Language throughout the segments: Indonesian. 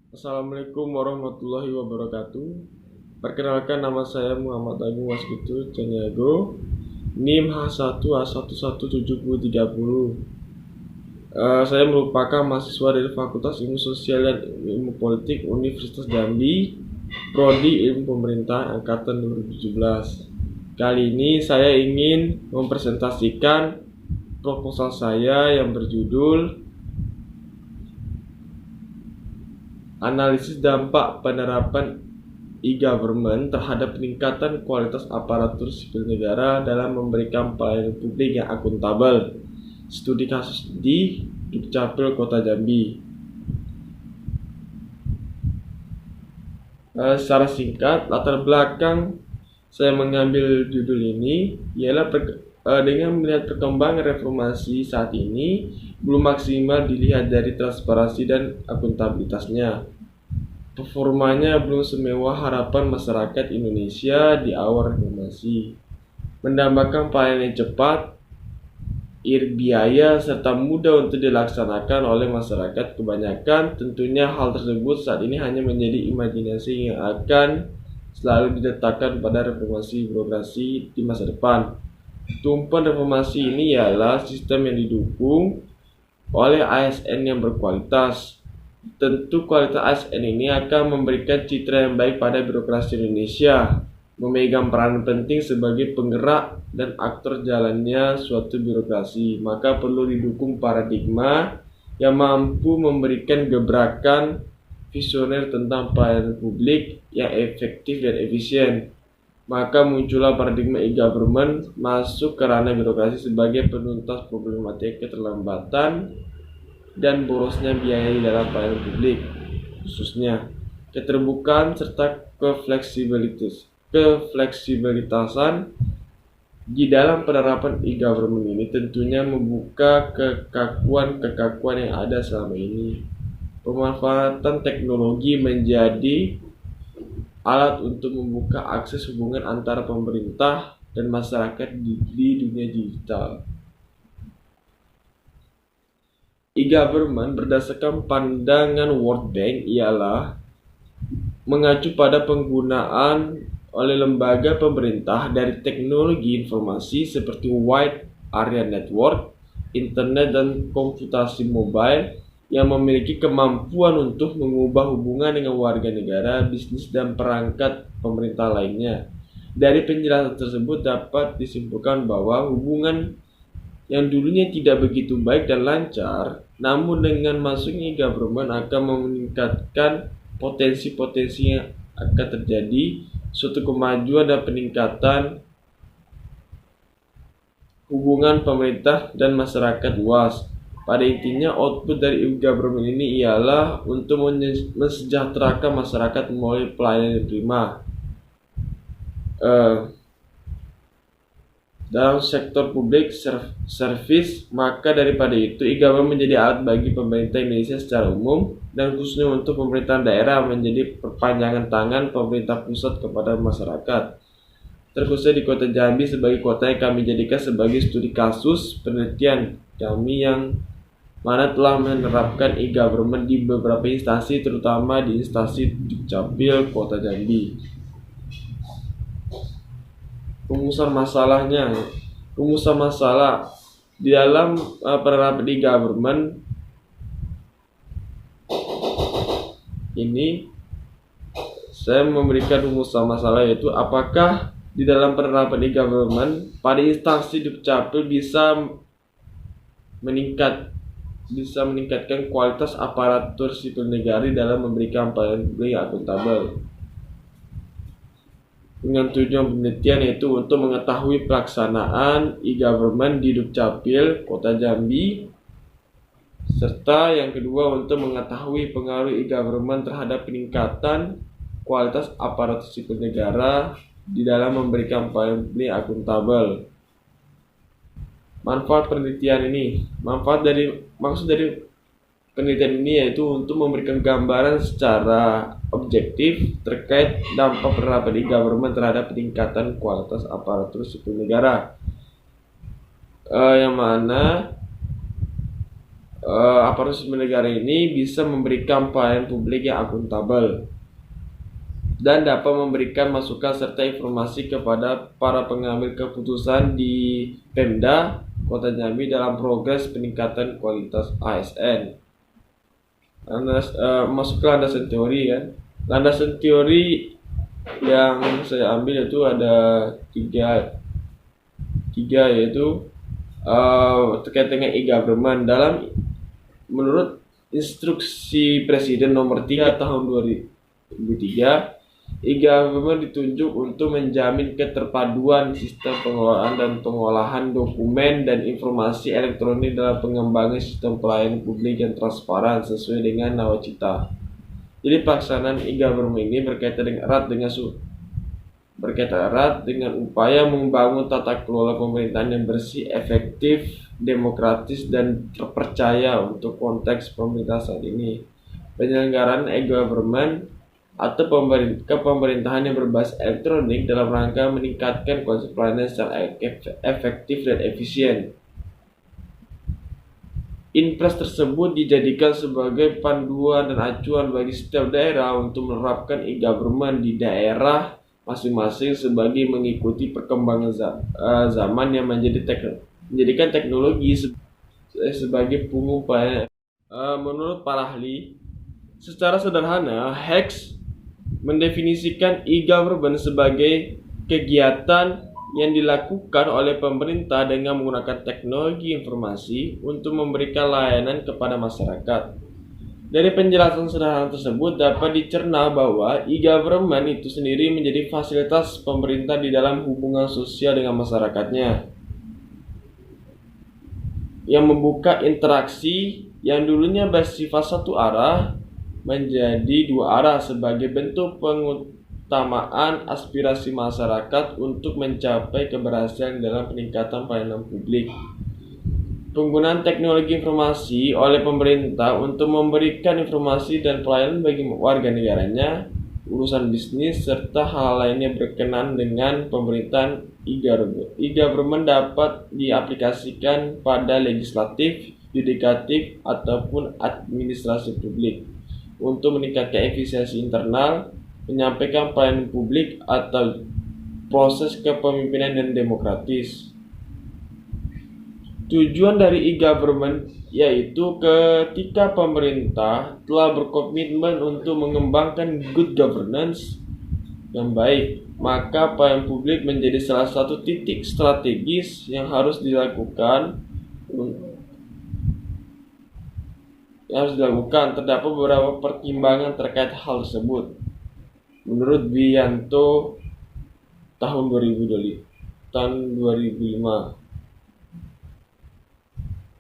Assalamualaikum warahmatullahi wabarakatuh. Perkenalkan, nama saya Muhammad Agung Waskitu Caniago, NIM H1A11730. Saya merupakan mahasiswa dari Fakultas Ilmu Sosial dan Ilmu Politik Universitas Jambi, Prodi Ilmu Pemerintahan Angkatan 2017. Kali ini saya ingin mempresentasikan proposal saya yang berjudul Analisis dampak penerapan e-government terhadap peningkatan kualitas aparatur sipil negara dalam memberikan pelayanan publik yang akuntabel. Studi kasus di Dukcapil Kota Jambi. Secara singkat, latar belakang saya mengambil judul ini ialah dengan melihat perkembangan reformasi saat ini belum maksimal dilihat dari transparansi dan akuntabilitasnya. Performanya belum semewah harapan masyarakat Indonesia di awal reformasi. Mendambakan pelayanan yang cepat, irit biaya, serta mudah untuk dilaksanakan oleh masyarakat kebanyakan. Tentunya hal tersebut saat ini hanya menjadi imajinasi yang akan selalu diletakkan pada reformasi birokrasi di masa depan. Tumpuan reformasi ini ialah sistem yang didukung oleh ASN yang berkualitas. Tentu kualitas ASN ini akan memberikan citra yang baik pada birokrasi Indonesia, memegang peran penting sebagai penggerak dan aktor jalannya suatu birokrasi. Maka perlu didukung paradigma yang mampu memberikan gebrakan visioner tentang pelayanan publik yang efektif dan efisien. Maka muncullah paradigma e-government masuk ke ranah birokrasi sebagai penuntas problematika keterlambatan dan borosnya biaya di dalam pelayanan publik, khususnya keterbukaan serta kefleksibilitasan di dalam penerapan e-government ini tentunya membuka kekakuan yang ada selama ini. Pemanfaatan teknologi menjadi alat untuk membuka akses hubungan antara pemerintah dan masyarakat di dunia digital. E-government berdasarkan pandangan World Bank ialah mengacu pada penggunaan oleh lembaga pemerintah dari teknologi informasi seperti wide area network, internet, dan komputasi mobile yang memiliki kemampuan untuk mengubah hubungan dengan warga negara, bisnis, dan perangkat pemerintah lainnya. Dari penjelasan tersebut dapat disimpulkan bahwa hubungan yang dulunya tidak begitu baik dan lancar, namun dengan masuknya e-government akan meningkatkan potensi-potensi yang akan terjadi suatu kemajuan dan peningkatan hubungan pemerintah dan masyarakat luas. Pada intinya, output dari e-government ini ialah untuk mensejahterakan masyarakat melalui pelayanan yang prima. Dalam sektor publik service, maka daripada itu e-government menjadi alat bagi pemerintah Indonesia secara umum dan khususnya untuk pemerintahan daerah menjadi perpanjangan tangan pemerintah pusat kepada masyarakat. Terkhususnya di Kota Jambi sebagai kota yang kami jadikan sebagai studi kasus penelitian kami yang mana telah menerapkan e-government di beberapa instansi, terutama di instansi Dukcapil Kota Jambi. Rumusan masalah di dalam penerapan e-government ini, saya memberikan rumusan masalah, yaitu apakah di dalam penerapan e-government pada instansi Dukcapil bisa meningkatkan kualitas aparatur sipil negara dalam memberikan pelayanan publik yang akuntabel. Dengan tujuan penelitian yaitu untuk mengetahui pelaksanaan e-government di Dukcapil Kota Jambi, serta yang kedua untuk mengetahui pengaruh e-government terhadap peningkatan kualitas aparatur sipil negara di dalam memberikan pelayanan publik akuntabel. Maksud dari penelitian ini yaitu untuk memberikan gambaran secara objektif terkait dampak penerapan e-government terhadap peningkatan kualitas aparatur sipil negara, yang mana aparatur sipil negara ini bisa memberikan pelayanan publik yang akuntabel dan dapat memberikan masukan serta informasi kepada para pengambil keputusan di Pemda Kota Jambi dalam progres peningkatan kualitas ASN. Masuk ke landasan teori kan. Landasan teori yang saya ambil itu ada tiga yaitu terkait dengan e-government. Menurut instruksi Presiden nomor 3 tahun 2003, e-government ditunjuk untuk menjamin keterpaduan sistem pengelolaan dan pengolahan dokumen dan informasi elektronik dalam pengembangan sistem pelayanan publik yang transparan sesuai dengan nawacita. Jadi pelaksanaan e-government ini berkaitan erat dengan upaya membangun tata kelola pemerintahan yang bersih, efektif, demokratis, dan terpercaya untuk konteks pemerintahan saat ini. Penyelenggaraan e-government atau kepemerintahan yang berbasis elektronik dalam rangka meningkatkan kualitas pelayanan secara efektif dan efisien. Impres tersebut dijadikan sebagai panduan dan acuan bagi setiap daerah untuk menerapkan e-government di daerah masing-masing sebagai mengikuti perkembangan zaman yang menjadikan teknologi sebagai punggung pelayanan. Menurut para ahli, secara sederhana, Hex mendefinisikan e-government sebagai kegiatan yang dilakukan oleh pemerintah dengan menggunakan teknologi informasi untuk memberikan layanan kepada masyarakat. Dari penjelasan sederhana tersebut dapat dicerna bahwa e-government itu sendiri menjadi fasilitas pemerintah di dalam hubungan sosial dengan masyarakatnya, yang membuka interaksi yang dulunya bersifat satu arah menjadi dua arah sebagai bentuk pengutamaan aspirasi masyarakat untuk mencapai keberhasilan dalam peningkatan pelayanan publik. Penggunaan teknologi informasi oleh pemerintah untuk memberikan informasi dan pelayanan bagi warga negaranya, urusan bisnis, serta hal lainnya berkenaan dengan pemerintahan e-government dapat diaplikasikan pada legislatif, yudikatif, ataupun administrasi publik untuk meningkatkan efisiensi internal, menyampaikan pelayanan publik atau proses kepemimpinan dan demokratis. Tujuan dari e-government yaitu ketika pemerintah telah berkomitmen untuk mengembangkan good governance yang baik, maka pelayanan publik menjadi salah satu titik strategis yang harus dilakukan. Terdapat beberapa pertimbangan terkait hal tersebut. Menurut Wiyanto tahun 2005,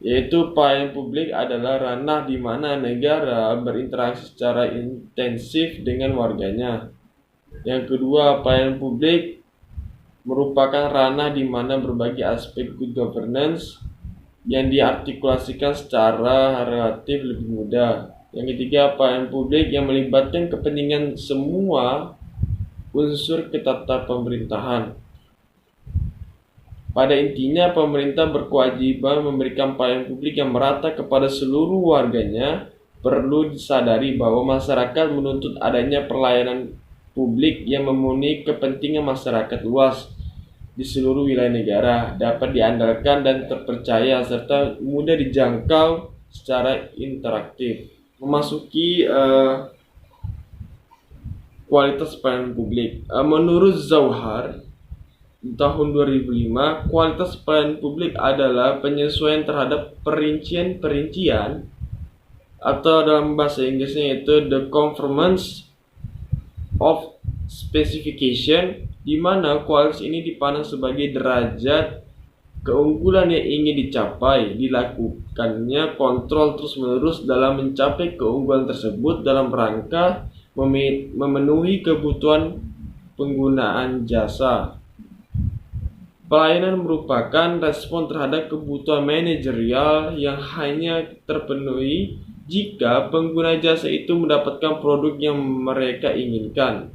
yaitu pelayanan publik adalah ranah di mana negara berinteraksi secara intensif dengan warganya. Yang kedua, pelayanan publik merupakan ranah di mana berbagai aspek good governance yang diartikulasikan secara relatif lebih mudah. Yang ketiga, pelayanan publik yang melibatkan kepentingan semua unsur ketatapremerintahan. Pada intinya, pemerintah berkewajiban memberikan pelayanan publik yang merata kepada seluruh warganya. Perlu disadari bahwa masyarakat menuntut adanya pelayanan publik yang memenuhi kepentingan masyarakat luas di seluruh wilayah negara, dapat diandalkan dan terpercaya, serta mudah dijangkau secara interaktif. Memasuki kualitas pelayanan publik. Menurut Zauhar tahun 2005, kualitas pelayanan publik adalah penyesuaian terhadap perincian atau dalam bahasa Inggrisnya itu the conformance of specification, di mana kualitas ini dipandang sebagai derajat keunggulan yang ingin dicapai. Dilakukannya kontrol terus-menerus dalam mencapai keunggulan tersebut dalam rangka memenuhi kebutuhan penggunaan jasa. Pelayanan merupakan respon terhadap kebutuhan manajerial yang hanya terpenuhi jika pengguna jasa itu mendapatkan produk yang mereka inginkan.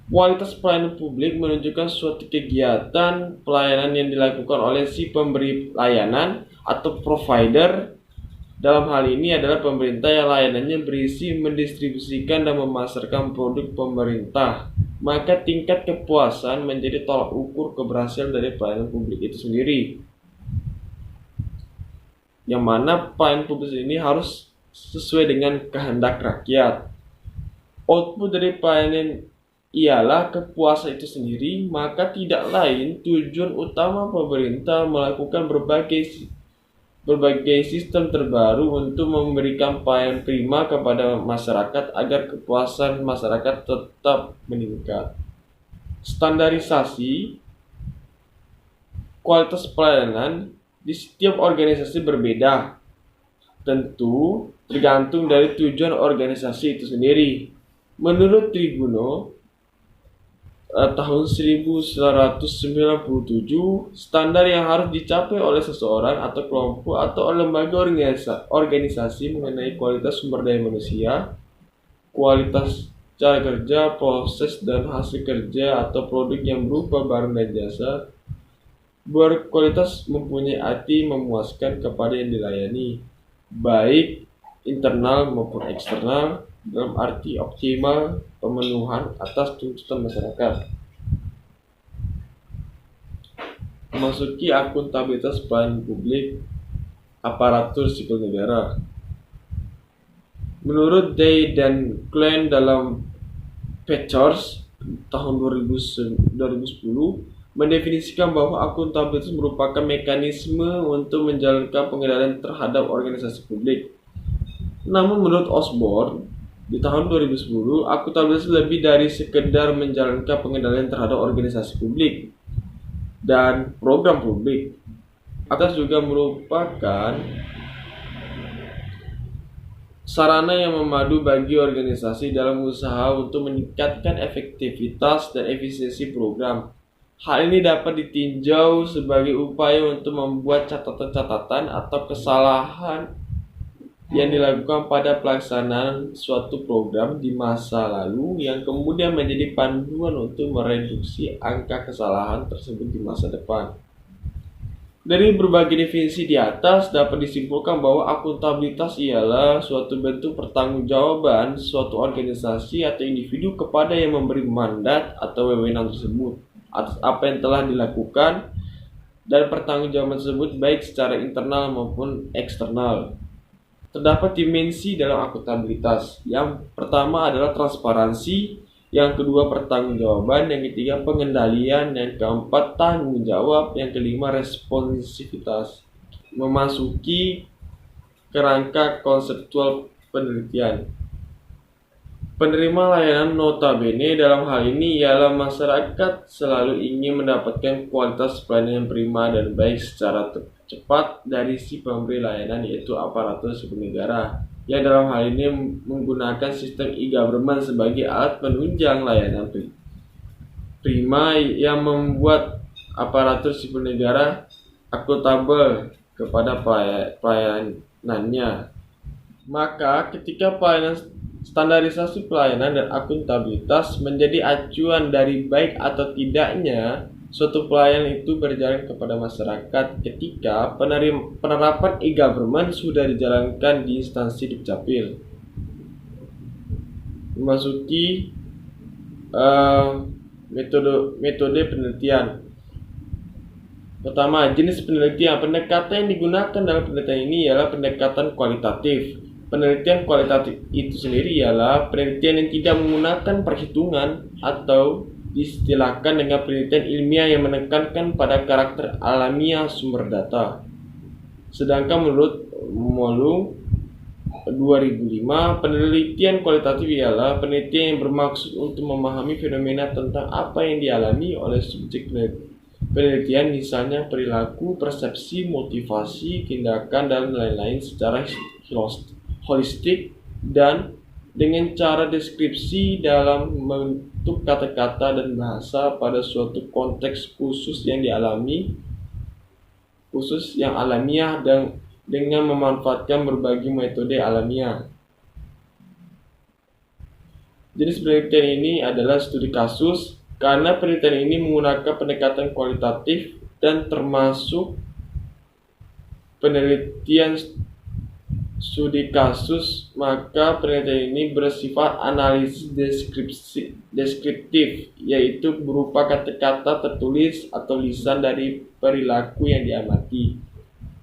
Kualitas pelayanan publik menunjukkan suatu kegiatan pelayanan yang dilakukan oleh si pemberi layanan atau provider. Dalam hal ini adalah pemerintah yang layanannya berisi mendistribusikan dan memasarkan produk pemerintah. Maka tingkat kepuasan menjadi tolak ukur keberhasilan dari pelayanan publik itu sendiri. Yang mana pelayanan publik ini harus sesuai dengan kehendak rakyat. Output dari pelayanan ialah kepuasan itu sendiri, maka tidak lain tujuan utama pemerintah melakukan berbagai sistem terbaru untuk memberikan pelayanan prima kepada masyarakat agar kepuasan masyarakat tetap meningkat. Standarisasi kualitas pelayanan di setiap organisasi berbeda, tentu tergantung dari tujuan organisasi itu sendiri. Menurut Triguno, tahun 1997, standar yang harus dicapai oleh seseorang atau kelompok atau lembaga organisasi mengenai kualitas sumber daya manusia, kualitas cara kerja, proses dan hasil kerja atau produk yang berupa barang dan jasa, berkualitas mempunyai arti memuaskan kepada yang dilayani, baik internal maupun eksternal, dalam arti optimal pemenuhan atas tuntutan masyarakat. Memasuki akuntabilitas pelayanan publik aparatur sipil negara. Menurut Day dan Klein dalam Pechors tahun 2010 mendefinisikan bahwa akuntabilitas merupakan mekanisme untuk menjalankan pengendalian terhadap organisasi publik. Namun menurut Osborne di tahun 2010, akuntabilitas lebih dari sekedar menjalankan pengendalian terhadap organisasi publik dan program publik. Atas juga merupakan sarana yang memadu bagi organisasi dalam usaha untuk meningkatkan efektivitas dan efisiensi program. Hal ini dapat ditinjau sebagai upaya untuk membuat catatan-catatan atau kesalahan yang dilakukan pada pelaksanaan suatu program di masa lalu yang kemudian menjadi panduan untuk mereduksi angka kesalahan tersebut di masa depan. Dari berbagai definisi di atas dapat disimpulkan bahwa akuntabilitas ialah suatu bentuk pertanggungjawaban suatu organisasi atau individu kepada yang memberi mandat atau wewenang tersebut atas apa yang telah dilakukan, dan pertanggungjawaban tersebut baik secara internal maupun eksternal. Terdapat dimensi dalam akuntabilitas. Yang pertama adalah transparansi, yang kedua pertanggungjawaban, yang ketiga pengendalian, yang keempat tanggung jawab, yang kelima responsivitas. Memasuki kerangka konseptual penelitian. Penerima layanan notabene dalam hal ini ialah masyarakat selalu ingin mendapatkan kualitas pelayanan yang prima dan baik secara cepat dari si pemberi layanan, yaitu aparatur sipil negara, yang dalam hal ini menggunakan sistem e-government sebagai alat penunjang layanan prima yang membuat aparatur sipil negara akuntabel kepada pelayanannya. Maka ketika standarisasi pelayanan dan akuntabilitas menjadi acuan dari baik atau tidaknya suatu pelayanan itu berjalan kepada masyarakat ketika penerapan e-government sudah dijalankan di instansi Dukcapil. Memasuki metode penelitian. Pertama, jenis penelitian. Pendekatan yang digunakan dalam penelitian ini ialah pendekatan kualitatif. Penelitian kualitatif itu sendiri ialah penelitian yang tidak menggunakan perhitungan atau diistilahkan dengan penelitian ilmiah yang menekankan pada karakter alamiah sumber data. Sedangkan menurut Molu 2005, penelitian kualitatif ialah penelitian yang bermaksud untuk memahami fenomena tentang apa yang dialami oleh subjek penelitian, misalnya perilaku, persepsi, motivasi, tindakan, dan lain-lain secara holistik dan dengan cara deskripsi dalam bentuk kata-kata dan bahasa pada suatu konteks khusus yang alamiah dan dengan memanfaatkan berbagai metode alamiah. Jenis penelitian ini adalah studi kasus karena penelitian ini menggunakan pendekatan kualitatif dan termasuk penelitian studi kasus, maka penelitian ini bersifat analisis deskriptif, yaitu berupa kata-kata tertulis atau lisan dari perilaku yang diamati,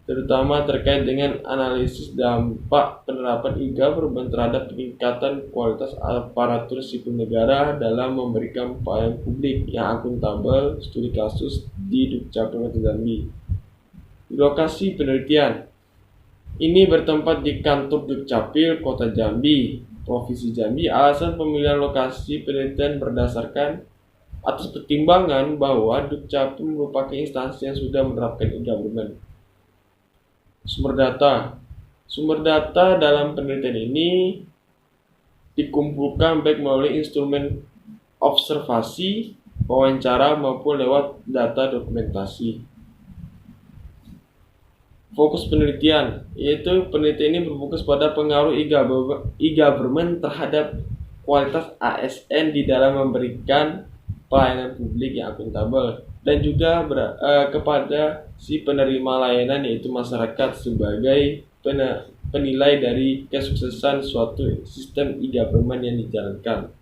terutama terkait dengan analisis dampak penerapan e-government terhadap peningkatan kualitas aparatur sipil negara dalam memberikan pelayanan publik yang akuntabel. Studi kasus di Dukcapil Kota Jambi. Lokasi penelitian ini bertempat di kantor Dukcapil Kota Jambi, Provinsi Jambi. Alasan pemilihan lokasi penelitian berdasarkan atas pertimbangan bahwa Dukcapil merupakan instansi yang sudah menerapkan e-government. Sumber data dalam penelitian ini dikumpulkan baik melalui instrumen observasi, wawancara maupun lewat data dokumentasi. Fokus penelitian, yaitu penelitian ini berfokus pada pengaruh e-government terhadap kualitas ASN di dalam memberikan pelayanan publik yang akuntabel, dan juga kepada si penerima layanan, yaitu masyarakat, sebagai penilai dari kesuksesan suatu sistem e-government yang dijalankan.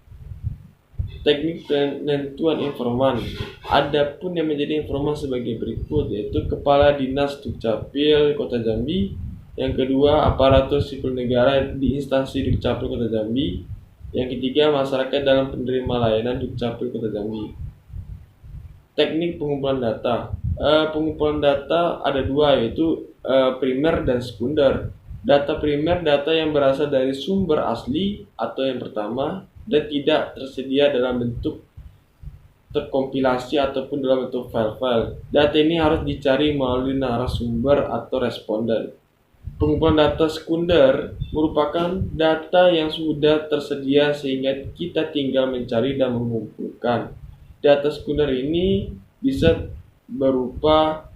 Teknik penentuan informan. Adapun yang menjadi informan sebagai berikut, yaitu Kepala Dinas Dukcapil Kota Jambi. Yang kedua, aparatur sipil negara di instansi Dukcapil Kota Jambi. Yang ketiga, masyarakat dalam penerima layanan Dukcapil Kota Jambi. Teknik pengumpulan data. Pengumpulan data ada dua, yaitu primer dan sekunder. Data primer, data yang berasal dari sumber asli atau yang pertama, dan tidak tersedia dalam bentuk terkompilasi ataupun dalam bentuk file-file. Data ini harus dicari melalui narasumber atau responden. Pengumpulan data sekunder merupakan data yang sudah tersedia sehingga kita tinggal mencari dan mengumpulkan. Data sekunder ini bisa berupa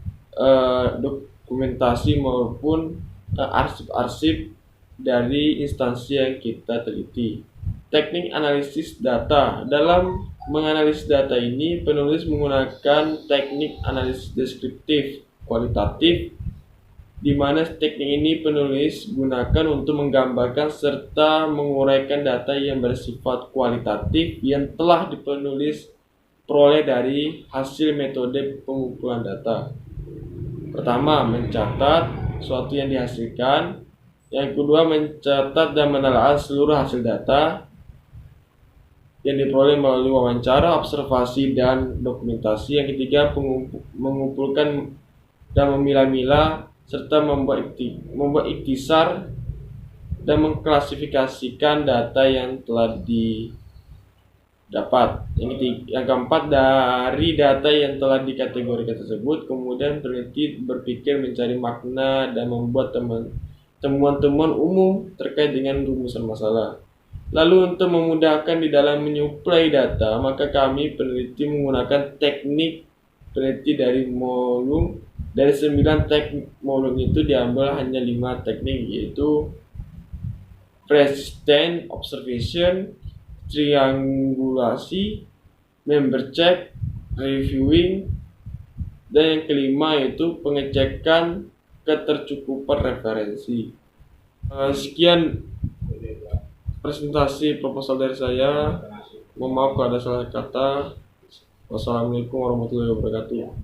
dokumentasi maupun arsip-arsip dari instansi yang kita teliti. Teknik analisis data. Dalam menganalisis data ini, penulis menggunakan teknik analisis deskriptif kualitatif, di mana teknik ini penulis gunakan untuk menggambarkan serta menguraikan data yang bersifat kualitatif yang telah penulis peroleh dari hasil metode pengumpulan data. Pertama, mencatat sesuatu yang dihasilkan. Yang kedua, mencatat dan menelaah seluruh hasil data yang diperoleh melalui wawancara, observasi, dan dokumentasi. Yang ketiga, mengumpulkan dan memilah-milah serta membuat ikhtisar dan mengklasifikasikan data yang telah didapat. Yang keempat, dari data yang telah dikategorikan tersebut, kemudian peneliti berpikir mencari makna dan membuat temuan-temuan umum terkait dengan rumusan masalah. Lalu untuk memudahkan di dalam menyuplai data, maka kami peneliti menggunakan teknik peneliti dari Molung. Dari 9 teknik Molung itu diambil hanya 5 teknik, yaitu persistent observation, triangulasi, member check, reviewing, dan yang kelima yaitu pengecekan ketercukupan referensi. Sekian presentasi proposal dari saya. Mohon maaf kalau ada salah kata. Wassalamualaikum warahmatullahi wabarakatuh.